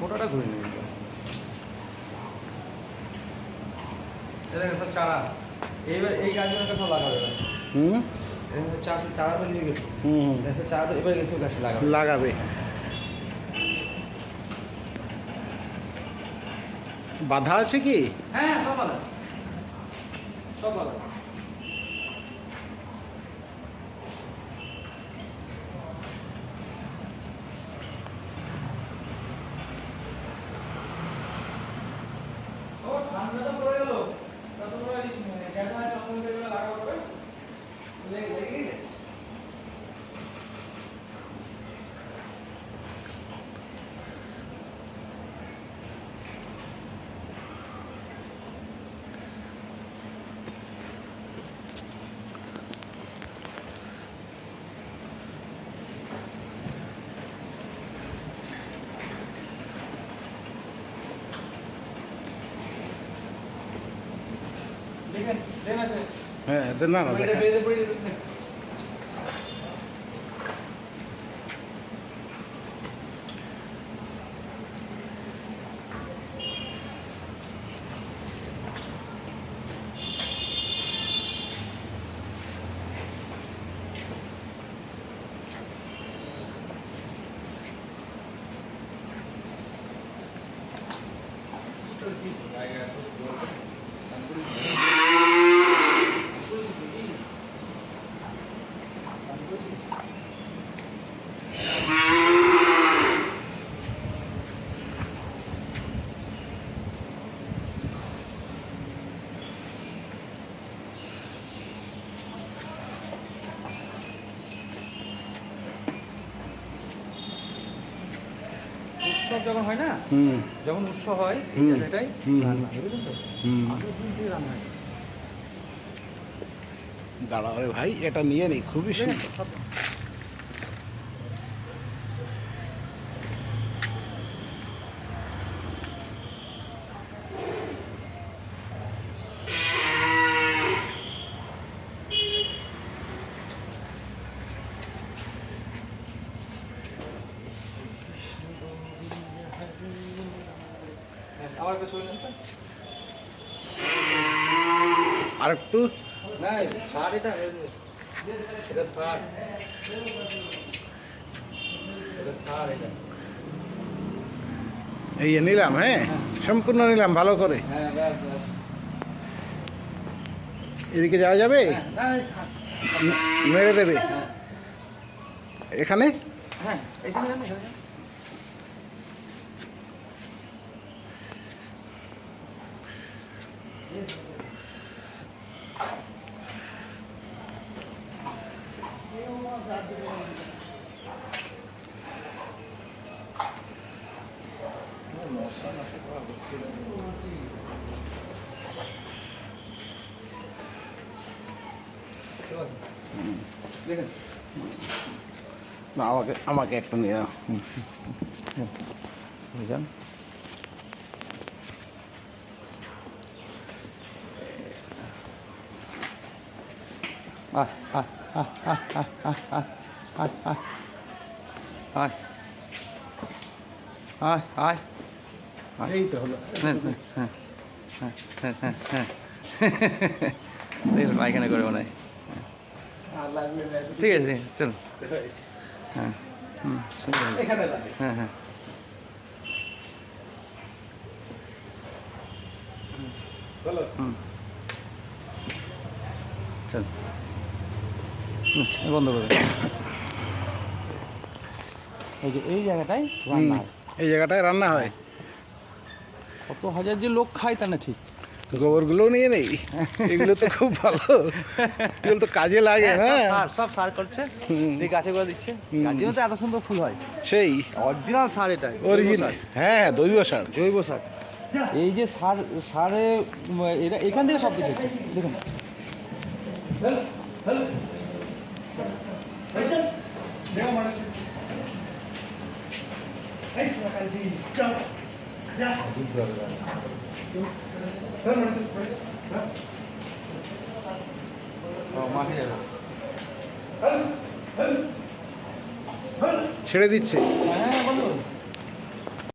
মোটাটা ঘুরে নেবে। সব চারা এইবার এই গাছগুলোকে সব লাগাবে। চারা তো নিয়ে গেছে। চারা তো এবার এসব গাছে লাগাবে। বাধা আছে কি? হ্যাঁ, সব বাধা, সব বাধা। ঠান্ডাটা পড়ে গেল, লাগাবো হ্যাঁ, না না দেখা। উৎসব যখন হয় না, যখন উৎসব হয় এটাই রান্না, বুঝলেন তো? রান্না দাঁড়াও রে ভাই, এটা নিয়ে নেই, খুবই সুন্দর। আমার কাছে আর একটু না, সার এটা সার, এটা সার, এটা এই নিলাম। হ্যাঁ, সম্পূর্ণ নিলাম ভালো করে। হ্যাঁ, ব্যাস ব্যাস। এদিকে যাওয়া যাবে? না, সার মেরে দেবে এখানে। হ্যাঁ, এখানে যান, এখানে যান। দেখেন, না, আমাকে একটা নিয়ে যাও। বুঝলেন? আয় আয় আয় আয় আয় আয় আয় আয় আয়। এই তো হলো। পায়খানা করে মনে হয়। ঠিক আছে, চল। হ্যাঁ, এখানে লাগে। হ্যাঁ হ্যাঁ, বলো। চল, বন্ধ করে। এই যে এই জায়গাটায় রান্না হয়। এই জায়গাটায় রান্না হয়। কত হাজার যে লোক খায় তা না ঠিক। গোবরগুলো নিয়ে নেই, এগুলো তো খুব ভালো, এগুলো তো কাজে লাগে। হ্যাঁ, সব সার করছে, এই গাছে করে দিচ্ছে। গাছেও তো এত সুন্দর ফুল হয়। সেই অরিজিনাল সার, এটা অরিজিনাল। হ্যাঁ, জৈব সার। জৈব সার। এই যে সারে এটা এখান থেকে সব কিছু হচ্ছে, দেখুন। ছেড়ে দিচ্ছে।